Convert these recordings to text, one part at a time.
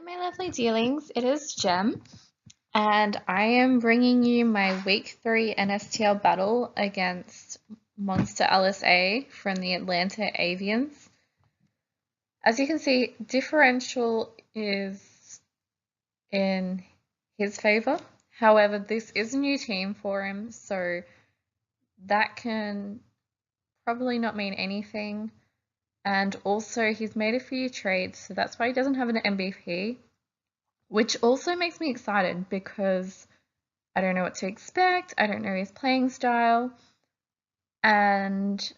My lovely dealings, it is Jem, and I am bringing you my Week 3 Nstl battle against Nstl SA from the Atlanta Avians. As you can see, differential is in his favour. However, this is a new team for him, so that can probably not mean anything. And also, he's made a few trades, so that's why he doesn't have an MVP. Which also makes me excited because I don't know what to expect, I don't know his playing style, and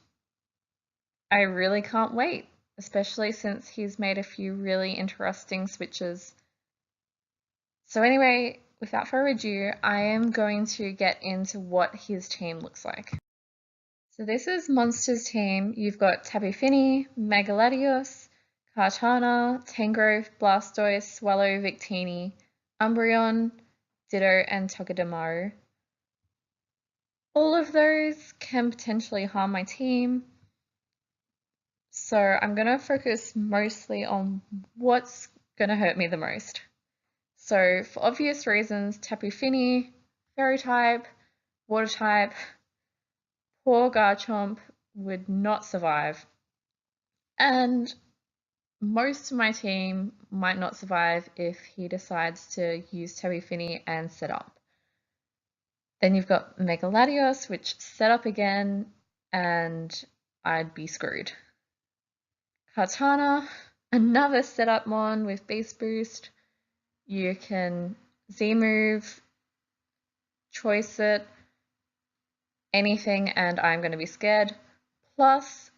I really can't wait, especially since he's made a few really interesting switches. So anyway, without further ado, I am going to get into what his team looks like. So this is Monster's team. You've got Tabu Fini, Megaladios, Kartana, Tangrowth, Blastoise, Swallow, Victini, Umbreon, Ditto, and Togedemaru. All of those can potentially harm my team, so I'm going to focus mostly on what's going to hurt me the most. So for obvious reasons, Tapu Fini, Fairy type, Water type, poor Garchomp would not survive. And most of my team might not survive if he decides to use Tabu Fini and set up. Then you've got Megaladios, which set up again, and I'd be screwed. Kartana, another setup mon with Beast Boost. You can Z-move, choice it, anything, and I'm going to be scared. Plus,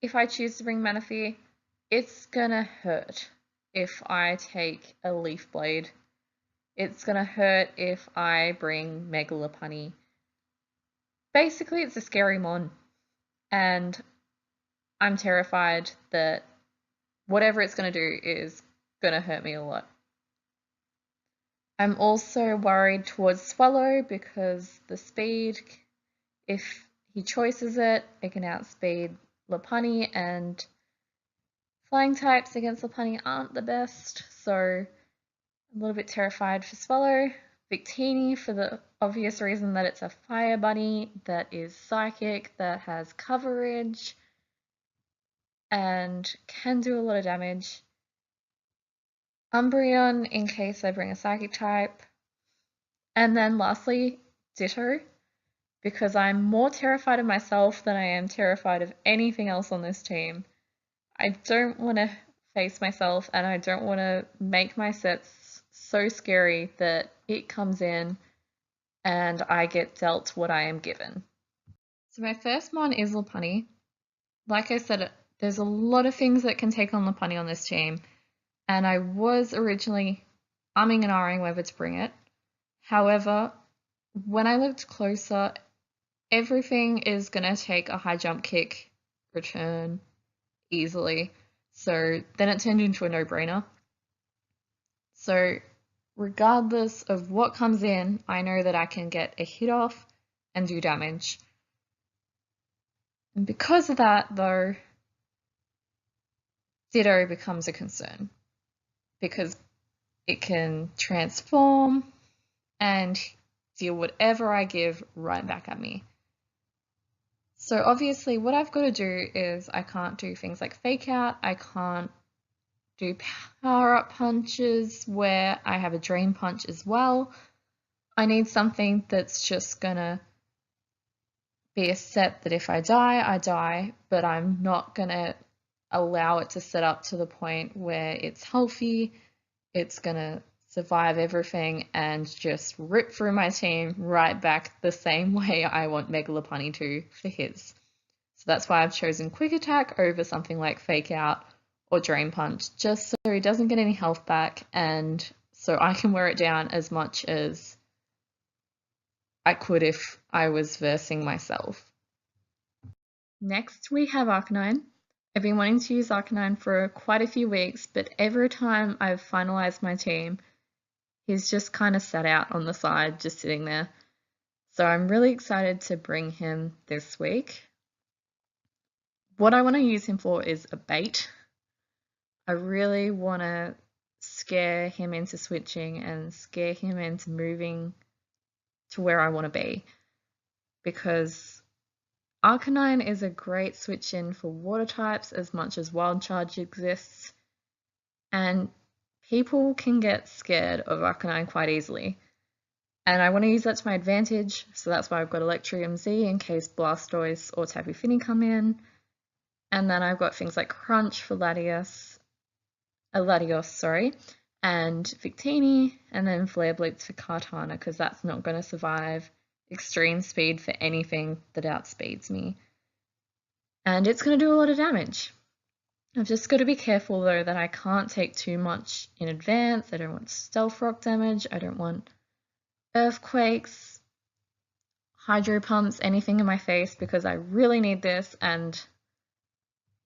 if I choose to bring Manaphy, it's going to hurt if I take a Leaf Blade. It's going to hurt if I bring Megalopunny. Basically, it's a scary mon, and I'm terrified that whatever it's going to do is going to hurt me a lot. I'm also worried towards Swallow because the speed, if he choices it, it can outspeed Lopunny, and flying types against Lopunny aren't the best, so I'm a little bit terrified for Swallow. Victini for the obvious reason that it's a fire bunny that is psychic, that has coverage, and can do a lot of damage. Umbreon in case I bring a psychic type. And then lastly, Ditto, because I'm more terrified of myself than I am terrified of anything else on this team. I don't want to face myself, and I don't want to make my sets so scary that it comes in and I get dealt what I am given. So my first mon is Lopunny. Like I said, there's a lot of things that can take on Lopunny on this team, and I was originally umming and ahhing whether to bring it. However, when I looked closer, everything is going to take a high jump kick return easily. So then it turned into a no-brainer. So regardless of what comes in, I know that I can get a hit off and do damage. And because of that, though, Ditto becomes a concern because it can transform and deal whatever I give right back at me. So obviously what I've got to do is I can't do things like fake out, I can't do power up punches where I have a drain punch as well. I need something that's just gonna be a set that if I die, but I'm not gonna allow it to set up to the point where it's healthy, it's gonna survive everything and just rip through my team right back the same way I want Megalopunny to for his. So that's why I've chosen Quick Attack over something like Fake Out or Drain Punch, just so he doesn't get any health back and so I can wear it down as much as I could if I was versing myself. Next we have Arcanine. I've been wanting to use Arcanine for quite a few weeks, but every time I've finalized my team, he's just kind of sat out on the side, just sitting there. So I'm really excited to bring him this week. What I want to use him for is a bait. I really want to scare him into switching and scare him into moving to where I want to be. Because Arcanine is a great switch in for water types as much as Wild Charge exists, and people can get scared of Arcanine quite easily. And I want to use that to my advantage, so that's why I've got Electrium Z in case Blastoise or Tapu Fini come in. And then I've got things like Crunch for Latios, and Victini, and then Flare Blitz for Kartana, because that's not going to survive extreme speed for anything that outspeeds me. And it's going to do a lot of damage. I've just got to be careful though that I can't take too much in advance. I don't want Stealth Rock damage, I don't want Earthquakes, Hydro Pumps, anything in my face, because I really need this, and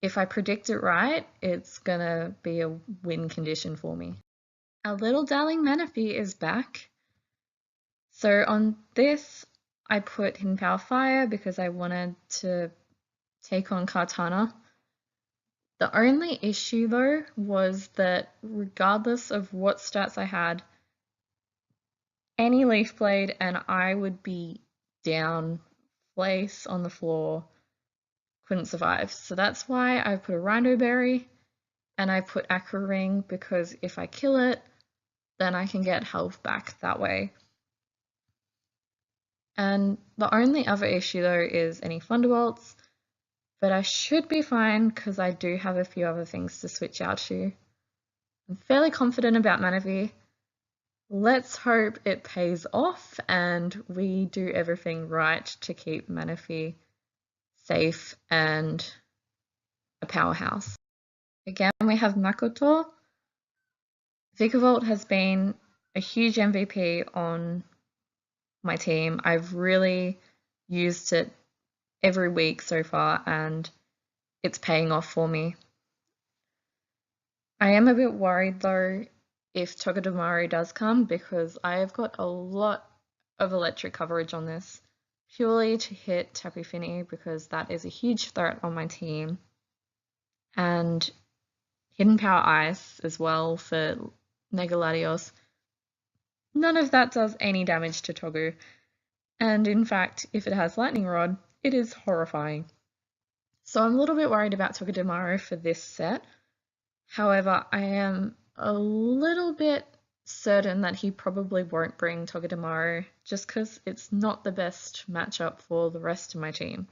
if I predict it right, it's gonna be a win condition for me. Our little darling Manaphy is back. So on this, I put Hidden Power Fire because I wanted to take on Kartana. The only issue though was that regardless of what stats I had, any Leaf Blade and I would be down, place on the floor, couldn't survive. So that's why I put a Rhino Berry and I put Aqua Ring, because if I kill it, then I can get health back that way. And the only other issue though is any Thunderbolts, but I should be fine because I do have a few other things to switch out to. I'm fairly confident about Manaphy. Let's hope it pays off and we do everything right to keep Manaphy safe and a powerhouse. Again, we have Makoto. Vikavolt has been a huge MVP on my team. I've really used it every week so far and it's paying off for me. I am a bit worried though if Togedemaru does come, because I have got a lot of electric coverage on this purely to hit Tapu Fini, because that is a huge threat on my team, and Hidden Power Ice as well for Mega Latios. None of that does any damage to Togu, and in fact if it has Lightning Rod it is horrifying. So I'm a little bit worried about Togedemaru for this set. However, I am a little bit certain that he probably won't bring Togedemaru just because it's not the best matchup for the rest of my team.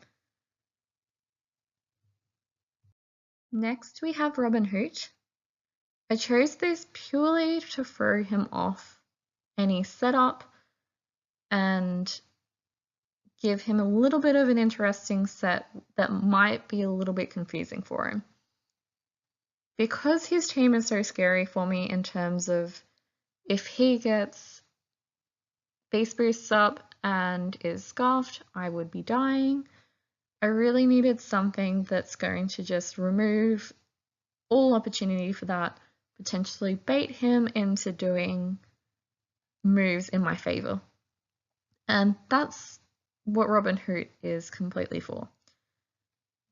Next we have Robin Hood. I chose this purely to throw him off any setup and give him a little bit of an interesting set that might be a little bit confusing for him. Because his team is so scary for me in terms of if he gets Beast Boosts up and is scarfed, I would be dying. I really needed something that's going to just remove all opportunity for that, potentially bait him into doing moves in my favor. And that's what Robin Hood is completely for.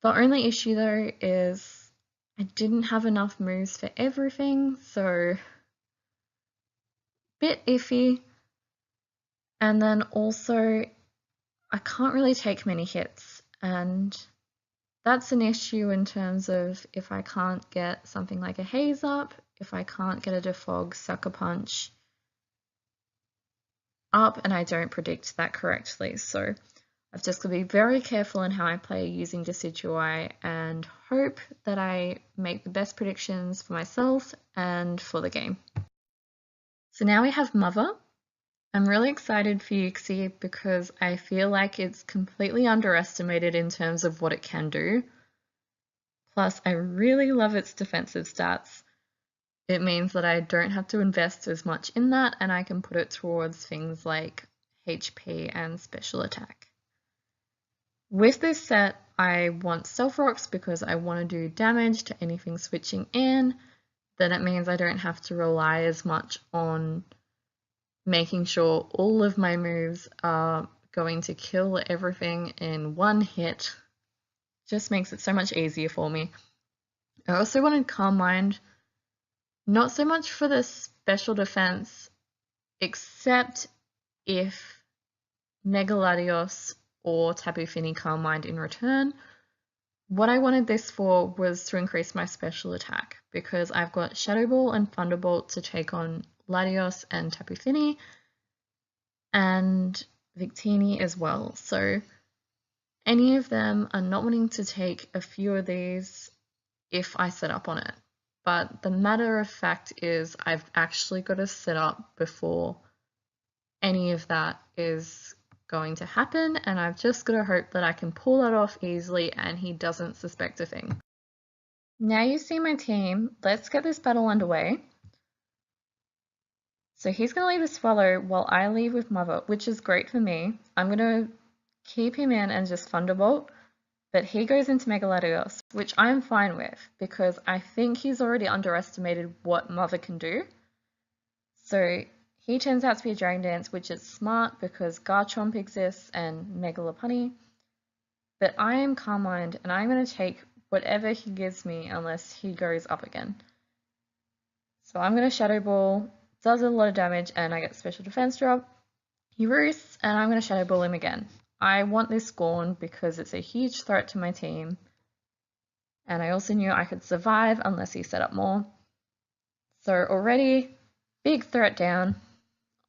The only issue though is I didn't have enough moves for everything, so bit iffy. And then also I can't really take many hits, and that's an issue in terms of if I can't get something like a Haze up, if I can't get a Defog Sucker Punch up and I don't predict that correctly. So I've just got to be very careful in how I play using Decidueye and hope that I make the best predictions for myself and for the game. So now we have Mother. I'm really excited for Uxie because I feel like it's completely underestimated in terms of what it can do. Plus, I really love its defensive stats. It means that I don't have to invest as much in that and I can put it towards things like HP and special attack. With this set, I want Stealth Rocks because I want to do damage to anything switching in. Then it means I don't have to rely as much on making sure all of my moves are going to kill everything in one hit. Just makes it so much easier for me. I also wanted Calm Mind Not so much for the special defense, except if Megaladios or Tapu Fini Calm-Mind in return. What I wanted this for was to increase my special attack, because I've got Shadow Ball and Thunderbolt to take on Latios and Tapu Fini, and Victini as well. So any of them are not wanting to take a few of these if I set up on it. But the matter of fact is I've actually got to set up before any of that is going to happen, and I've just got to hope that I can pull that off easily and he doesn't suspect a thing. Now you see my team. Let's get this battle underway. So he's going to leave a Swallow while I leave with Mother, which is great for me. I'm going to keep him in and just Thunderbolt, but he goes into Megaladios, which I'm fine with because I think he's already underestimated what Mother can do. So he turns out to be a Dragon Dance, which is smart because Garchomp exists and Megalopunny. But I am Calm Mind and I'm going to take whatever he gives me unless he goes up again. So I'm going to Shadow Ball, does a lot of damage, and I get special defense drop. He roosts, and I'm going to Shadow Ball him again. I want this Scorn because it's a huge threat to my team. And I also knew I could survive unless he set up more. So already, big threat down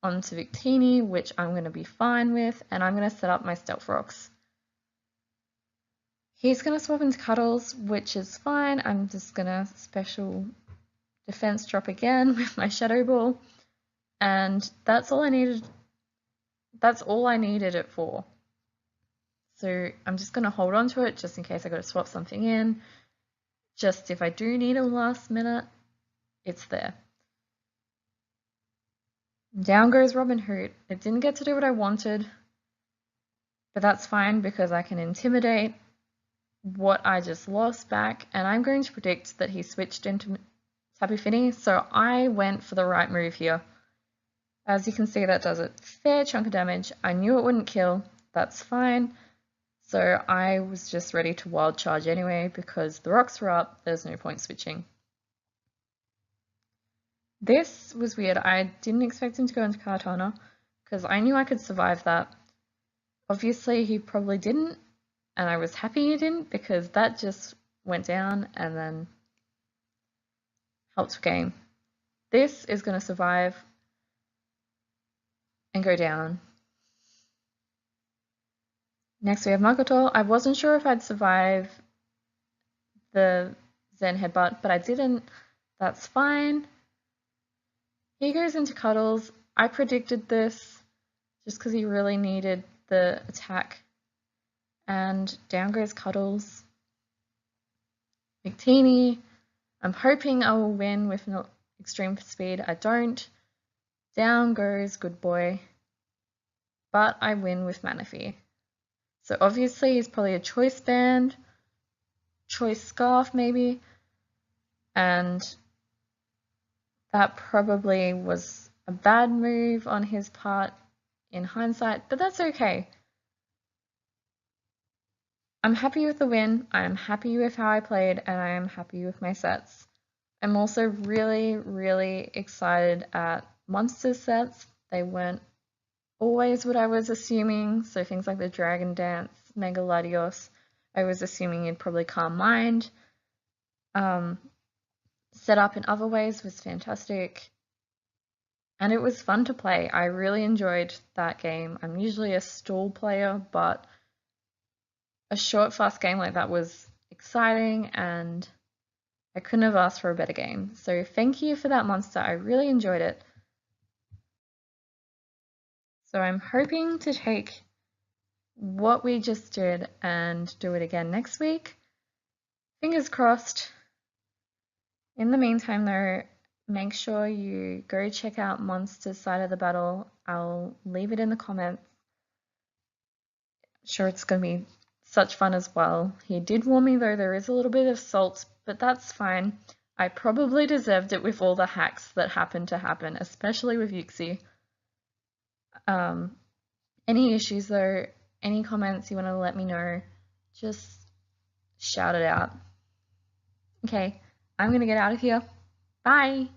onto Victini, which I'm going to be fine with, and I'm going to set up my Stealth Rocks. He's going to swap into Cuddles, which is fine. I'm just going to special defense drop again with my Shadow Ball. And that's all I needed. That's all I needed it for. So I'm just going to hold on to it just in case I got to swap something in. Just if I do need a last minute, it's there. Down goes Robin Hood. It didn't get to do what I wanted, but that's fine because I can intimidate what I just lost back, and I'm going to predict that he switched into Tapu Fini, so I went for the right move here. As you can see, that does a fair chunk of damage. I knew it wouldn't kill, that's fine. So I was just ready to wild charge anyway because the rocks were up, there's no point switching. This was weird. I didn't expect him to go into Kartana because I knew I could survive that. Obviously he probably didn't, and I was happy he didn't because that just went down and then helped game. This is going to survive and go down. Next we have Makoto. I wasn't sure if I'd survive the Zen Headbutt, but I didn't. That's fine. He goes into Cuddles. I predicted this just because he really needed the attack. And down goes Cuddles. Victini. I'm hoping I will win with an extreme speed. I don't. Down goes Good Boy. But I win with Manaphy. So obviously he's probably a Choice Band, Choice Scarf maybe, and that probably was a bad move on his part in hindsight, but that's okay. I'm happy with the win, I am happy with how I played, and I am happy with my sets. I'm also really, really excited at monster sets. They weren't always what I was assuming, so things like the Dragon Dance, Megaladios, I was assuming you'd probably Calm Mind. Set up in other ways was fantastic, and it was fun to play. I really enjoyed that game. I'm usually a stall player, but a short, fast game like that was exciting, and I couldn't have asked for a better game. So thank you for that, Monster. I really enjoyed it. So I'm hoping to take what we just did and do it again next week. Fingers crossed. In the meantime though, make sure you go check out Monster's side of the battle. I'll leave it in the comments. I'm sure it's going to be such fun as well. He did warn me though, there is a little bit of salt, but that's fine. I probably deserved it with all the hacks that happened to happen, especially with Yuxi. Any issues though, any comments you want to let me know, just shout it out. Okay, I'm going to get out of here. Bye!